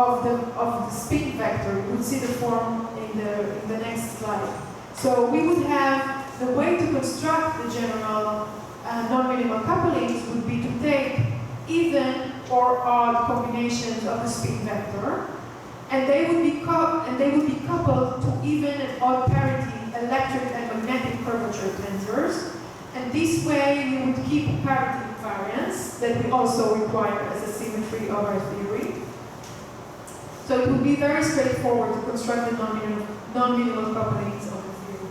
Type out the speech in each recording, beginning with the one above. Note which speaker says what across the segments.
Speaker 1: of the spin vector. You would see the form in the next slide. So we would have the way to construct the general non-minimal couplings would be to take even or odd combinations of the spin vector, and they would be coupled to even and odd parity electric and magnetic curvature tensors. And this way you would keep parity invariance that we also require as a symmetry of our theory. So it would be very straightforward to construct the non-minimal couplings of the theory.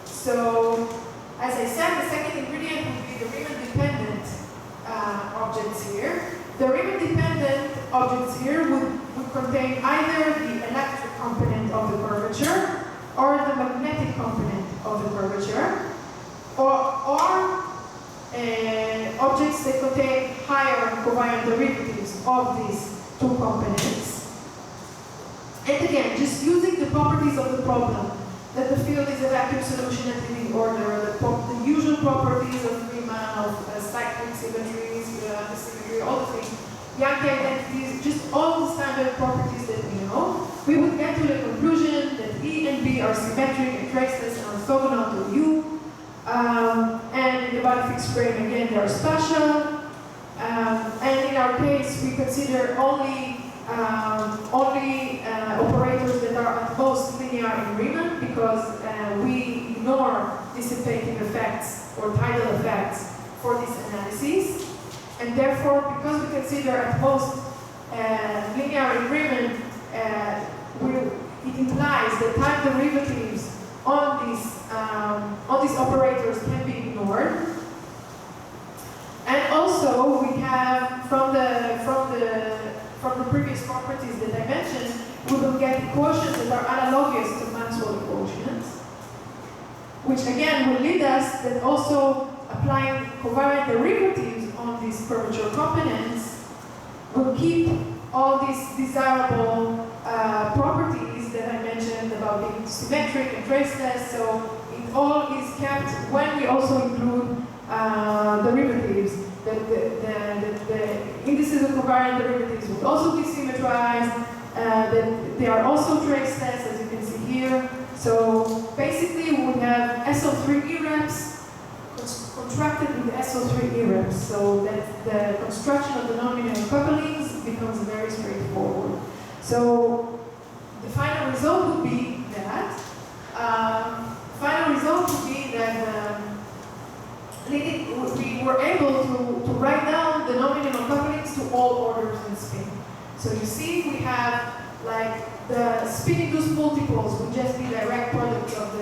Speaker 1: So, as I said, the second ingredient would be the Riemann-dependent objects here. The Riemann-dependent objects here would contain either the electric component of the curvature or the magnetic component of the curvature, or objects that contain higher covariant derivatives of these two components. And again, just using the properties of the problem, that the field is a vacuum solution at leading order, the usual properties of Riemann, of cyclic symmetries, symmetry, all the things, Yankee identities, just all the standard properties that we know, we would get to the conclusion that E and B are symmetric and traceless and orthogonal to U. And in the body fixed frame, again, they are special. And in our case, we consider only operators that are at most linear in Riemann, because we ignore dissipative effects or tidal effects for this analysis. And therefore, because we consider at most linear in Riemann, it implies that time derivatives on these operators can be ignored. And also, we have from the previous properties that I mentioned, we will get equations that are analogous to Maxwell equations, which again will lead us that also applying covariant derivatives on these curvature components will keep all these desirable properties that I mentioned about being symmetric and traceless. So it all is kept when we also include derivatives. The indices of covariant derivatives would also be symmetrized. That they are also traceless, as you can see here. So basically, we would have SO3 EREPs contracted with SO3 EREPs, so that the construction of the non-minimal couplings becomes very straightforward. So the final result would be that we were able to write down the non-minimal couplings to all orders in spin. So you see, we have like the spin-induced multiples would just be direct products of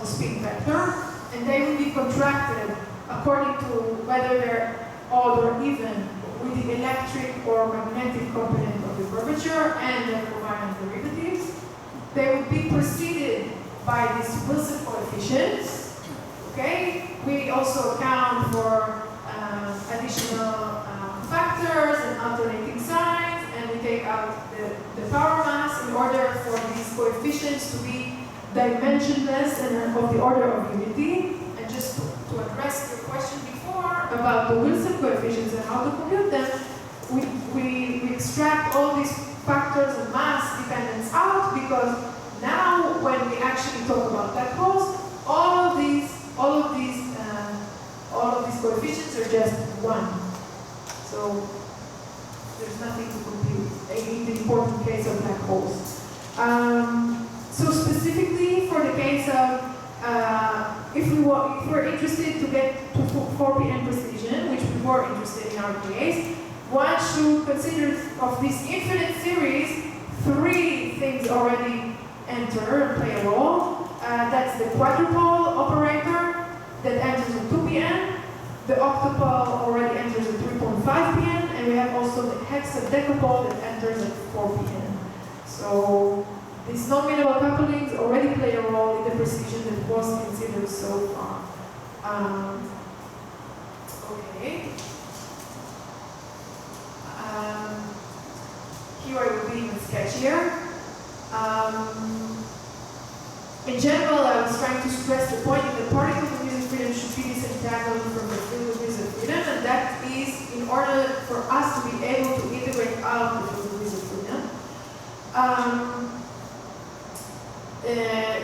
Speaker 1: the spin vector, and they will be contracted according to whether they're odd or even with the electric or magnetic component of the curvature and their covariant derivatives. They would be preceded by these Wilson coefficients. Okay, we also account for additional factors and alternating signs, and we take out the power mass in order for these coefficients to be dimensionless and of the order of unity. And just to address your question before about the Wilson coefficients and how to compute them, we extract all these factors of mass dependence out, because now when we actually talk about black holes, all of these coefficients are just 1. So there's nothing to compute in the important case of black holes. So specifically for the case of if we're interested to get to 4pn precision, which we were interested in our case, one should consider of this infinite series, 3 things already enter and play a role. That's the quadrupole operator that enters at 2pn, the octupole already enters at 3.5pn, and we have also the hexadecapole that enters at 4pn. So these non-minimal couplings already play a role in the precision that was considered so far. Okay. Here I will be even sketchier. In general, I was trying to stress the point that the particle of music freedom should be disentangled from the field degrees of freedom, and that is in order for us to be able to integrate out the field degrees of freedom.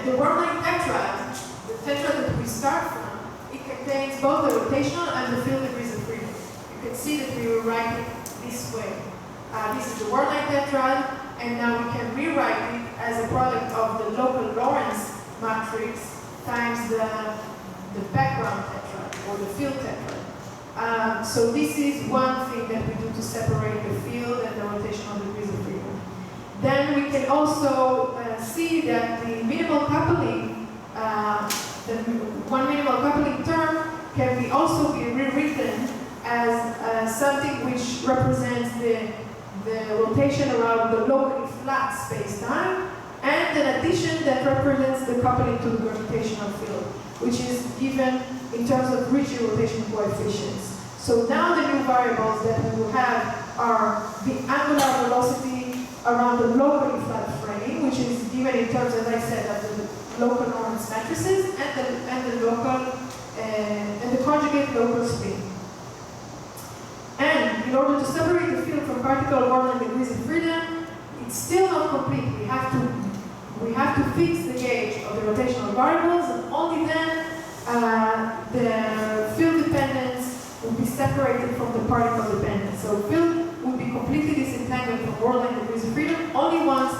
Speaker 1: The worldline tetrad, the tetrad that we start from, it contains both the rotational and the field degrees of freedom. You can see that we will write it this way. This is the worldline tetrad, and now we can rewrite it as a product of the local Lorentz matrix times the background tetrad, or the field tetrad. So this is one thing that we do to separate the field and the rotational degrees of freedom. Then we can also see that the minimal coupling, the one minimal coupling term can also be rewritten as something which represents the rotation around the locally flat space-time, and an addition that represents the coupling to the gravitational field, which is given in terms of Ricci rotation coefficients. So now the new variables that we will have are the angular velocity around the locally flat frame, which is given in terms, as I said, of the local Lorentz matrices and the conjugate local spin. And in order to separate the field from particle worldline degrees of freedom, it's still not complete. We have to fix the gauge of the rotational variables, and only then the field dependence will be separated from the particle dependence. So field will be completely disentangled from worldline degrees of freedom only once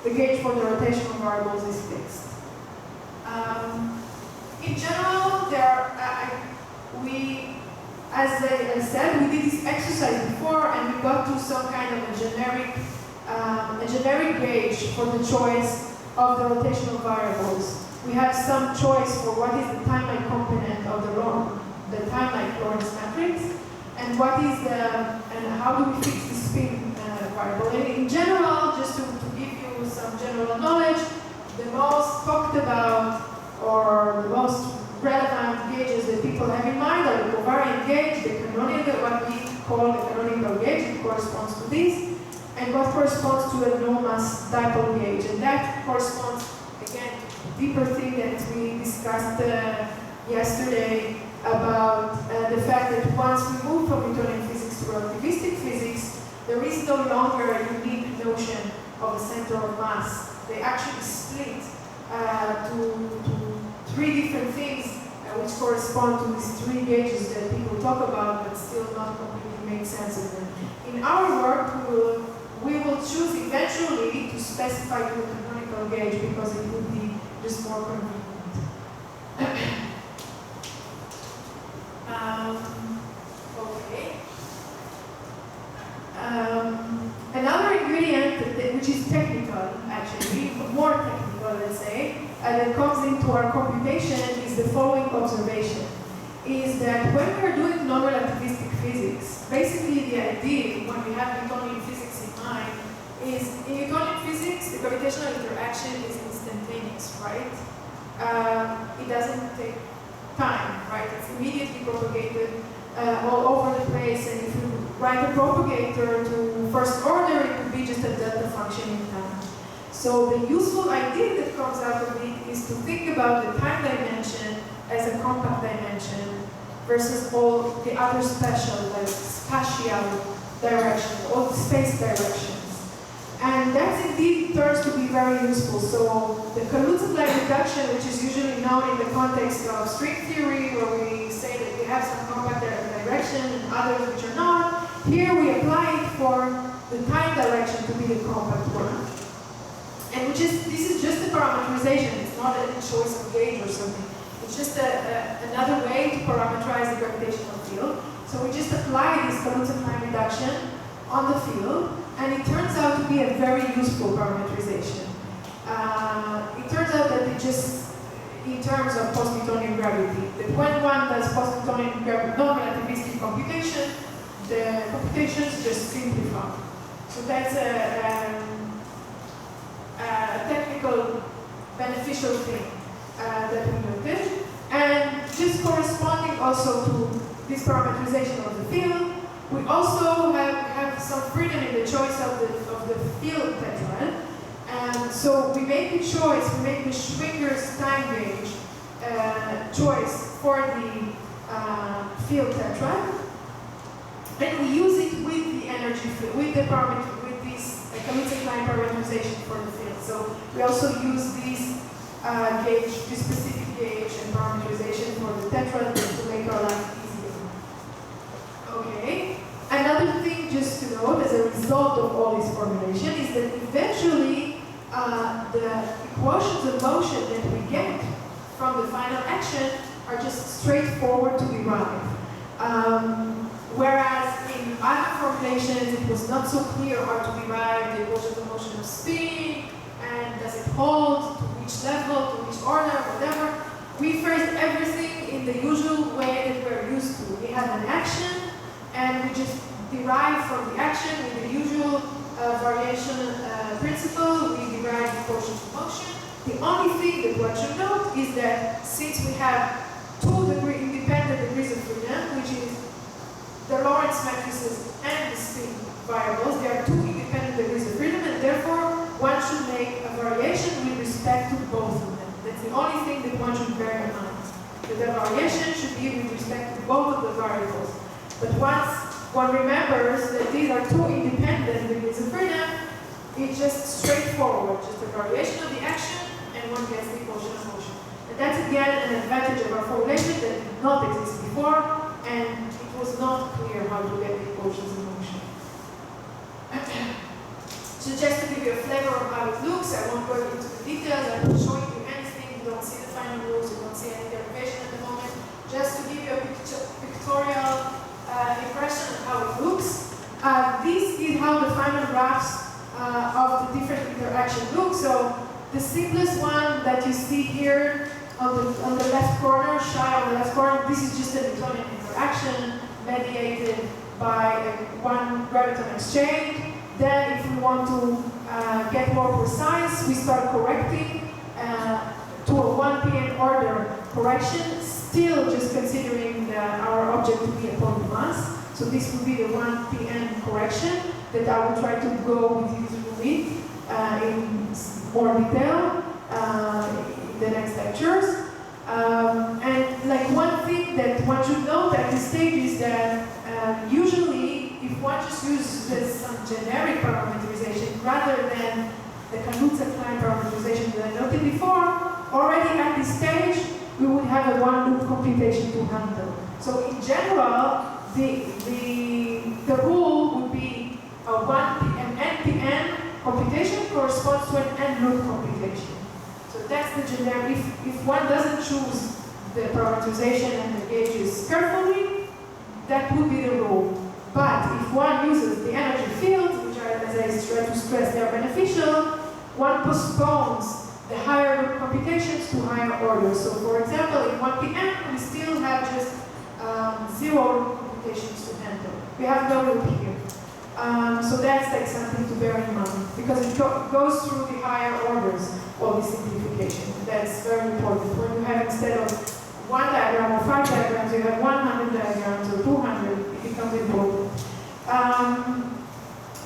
Speaker 1: the gauge for the rotational variables is fixed. In general, as I said, we did this exercise before, and we got to some kind of a generic gauge for the choice of the rotational variables. We have some choice for what is the time-like component of the time-like Lorentz matrix, and what is and how do we fix the spin variable. And in general, just to give you some general knowledge, the most talked about or the most relevant gauges that people have in mind are the covariant gauge, the canonical, what we call the canonical gauge, it corresponds to this, and what corresponds to a NOMAS dipole gauge. And that corresponds, again, to the deeper thing that we discussed yesterday about the fact that once we move from Newtonian physics to relativistic physics, there is no longer a unique notion of a center of mass. They actually split to three different things which correspond to these three gauges that people talk about but still not completely make sense of them. In our work, we will choose eventually to specify the canonical gauge because it would be just more convenient. Okay. Another ingredient which is technical, actually, more technical, let's say, that comes into our computation is the following observation, is that when we're doing non-relativistic physics, basically the idea, when we have Newtonian physics in mind, is in Newtonian physics, the gravitational interaction is instantaneous, right? It doesn't take time, right? It's immediately propagated all over the place, and if you write a propagator to first order, it could be just a delta function in time. So the useful idea that comes out of it is to think about the time dimension as a compact dimension versus all the other spatial directions, all the space directions. And that indeed turns to be very useful. So the Kaluza line reduction, which is usually known in the context of string theory, where we say that we have some compact direction and others which are not, here we apply it for the time direction to be the compact one. And this is just a parameterization, it's not a choice of gauge or something. It's just another way to parameterize the gravitational field. So we just apply this Kaluza time reduction on the field, and it turns out to be a very useful parameterization. It turns out that it just, in terms of post-Newtonian gravity, that when one does post-Newtonian non-relativistic computation, the computations just simplify. So that's a technical beneficial thing that we noted. And just corresponding also to this parameterization of the field, we also have some freedom in the choice of the field tetrad. And so we make a choice, we make the Schwinger's time gauge choice for the field tetrad, and we use it with the energy field, with the parameter, with this Kaluza-Klein parameterization for the field. So we also use this gauge, this specific gauge and parameterization for the tetrad to make our life easier. Okay. Another thing just to note as a result of all this formulation is that eventually the equations of motion that we get from the final action are just straightforward to derive. Whereas in other formulations it was not so clear how to derive the equations of motion of spin, and does it hold, to which level, to which order, whatever. We phrased everything in the usual way that we're used to. We have an action, and we just derive from the action with the usual variation principle. We derive the equations of motion. The only thing that one should note is that since we have two independent degrees of freedom, which is the Lorentz matrices and the spin variables, there are two independent degrees of freedom, and therefore one should make a variation with respect to both of them. That's the only thing that one should bear in mind. That the variation should be with respect to both of the variables. But once one remembers that these are two independent degrees of freedom, it's just straightforward, just a variation of the action, and one gets the equation of motion. And that's again an advantage of our formulation that did not exist before, and it was not clear how to get the equations of motion. So just to give you a flavor of how it looks, I won't go into the details, I'm not showing you anything, you don't see the final rules, you don't see any derivation at the moment. Just to give you a pictorial impression of how it looks. This is how the final graphs of the different interactions look. So the simplest one that you see here on the left corner, shy on the left corner, this is just a Newtonian interaction mediated by one graviton exchange. Then if we want to get more precise, we start correcting to a 1pn order correction, still just considering our object to be a point mass. So this would be the 1pn correction that I will try to go with you through it in more detail in the next lectures. And like one thing that one should note at this stage is that usually if one just uses some generic parameterization rather than the Kaluza-Klein parameterization that I noted before, already at this stage we would have a one-loop computation to handle. So in general, the rule would be an NPN computation corresponds to an n-loop computation. So that's the generic. If one doesn't choose the parameterization and the gauges carefully, that would be the rule. But if one uses the energy fields, which are, as I try to stress, they are beneficial, one postpones the higher loop computations to higher orders. So for example, in 1pm, we still have just 0 loop computations to handle. We have no loop here. So that's like something to bear in mind, because it goes through the higher orders, all this simplification. That's very important. When you have, instead of 1 diagram or 5 diagrams, you have 100 diagrams or 200, it becomes important.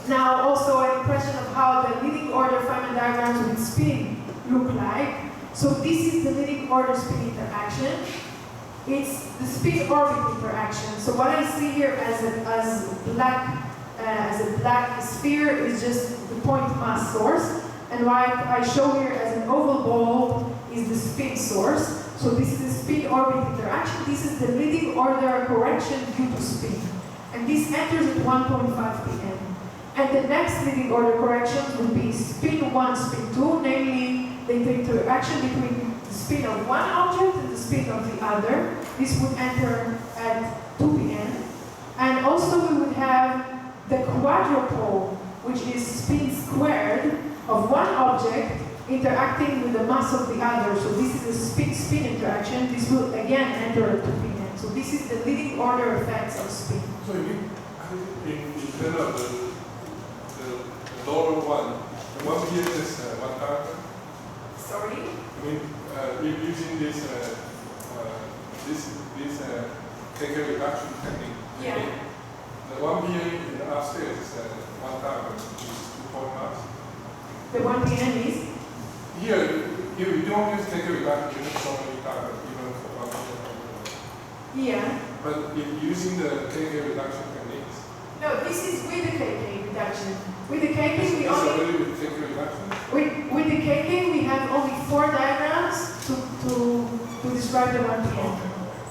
Speaker 1: Now also an impression of how the leading order Feynman diagrams with spin look like. So this is the leading order spin interaction. It's the spin orbit interaction. So what I see here as a black sphere is just the point mass source, and what I show here as an oval ball is the spin source. So this is the spin orbit interaction. This is the leading order correction due to spin, and this enters at 1.5 pm. And the next leading order corrections would be spin 1, spin 2, namely the interaction between the spin of one object and the spin of the other. This would enter at 2 pm. And also we would have the quadrupole, which is spin squared of one object interacting with the mass of the other. So this is a spin-spin interaction. This will again enter at 2 pm. So this is the leading order effects of spin.
Speaker 2: So instead of the lower one, the 1pm is 1 parameter?
Speaker 1: Sorry?
Speaker 2: I mean, using this taker reduction technique.
Speaker 1: Yeah.
Speaker 2: The 1pm in the upstairs is 1 parameter, which is 2 point mass.
Speaker 1: The 1pm is?
Speaker 2: Here, you don't use taker reduction, you use so many parameters, even for 1pm.
Speaker 1: Yeah.
Speaker 2: But if using the KK reduction techniques,
Speaker 1: No, this is with the KK reduction. With the KK,
Speaker 2: this
Speaker 1: we
Speaker 2: is
Speaker 1: only
Speaker 2: already with KK reduction.
Speaker 1: with the KK we have only 4 diagrams to describe the 1pm.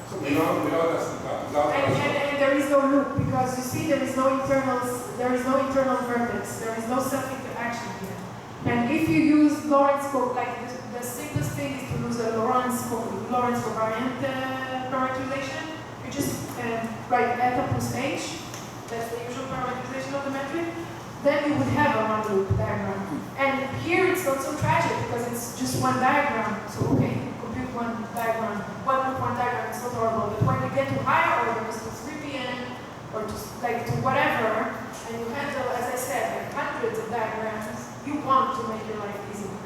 Speaker 2: So without
Speaker 1: And there is no loop because you see there is no internal vertex. There is no self-interaction here. And if you use Lorentz, like the simplest thing is to use a Lorentz covariant parameterization. You just write eta plus h. That's the usual parameterization of the metric. Then you would have a one loop diagram. And here it's not so tragic because it's just one diagram. So okay, compute one diagram, one loop, one diagram, it's not horrible. But when you get to higher orders, to 3pm, or to like to whatever, and you handle, as I said, like hundreds of diagrams, you want to make your life easier,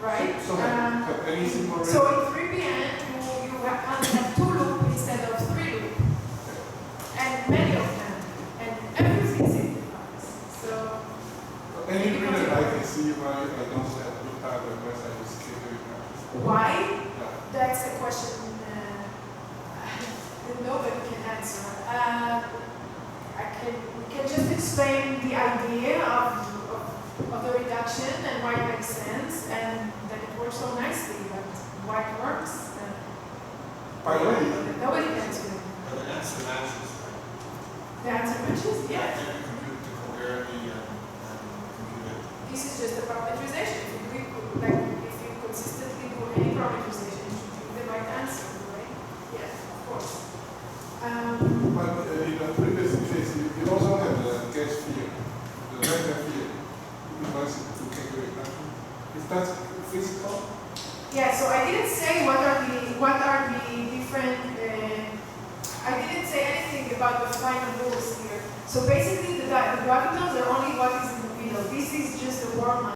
Speaker 1: right? So in 3pm, you have 2 loop instead of 3 loop, and many of them, and everything simplifies. So
Speaker 2: any reason I can see why I don't have loop diagram unless I use KK reduction.
Speaker 1: why?
Speaker 2: Yeah.
Speaker 1: That's a question that nobody can answer. We can just explain the idea of the reduction and why it makes sense, and that it works so nicely, but why it works,
Speaker 2: By the way,
Speaker 1: nobody can explain.
Speaker 3: But the answer matches, right?
Speaker 1: The answer matches?
Speaker 3: You
Speaker 1: Yeah.
Speaker 3: can compute the coherently and compute it.
Speaker 1: This is just a parameterization. If you consistently do any parameterization, you should give the right answer, right? Yeah, of course.
Speaker 2: but in the previous case, you also have the gauge field, the vector field, because to KK reduction. Is that physical?
Speaker 1: Yeah, so I didn't say what are the different. I didn't say anything about the final rules here. So basically, the gravitons are only what is in the middle. This is just the world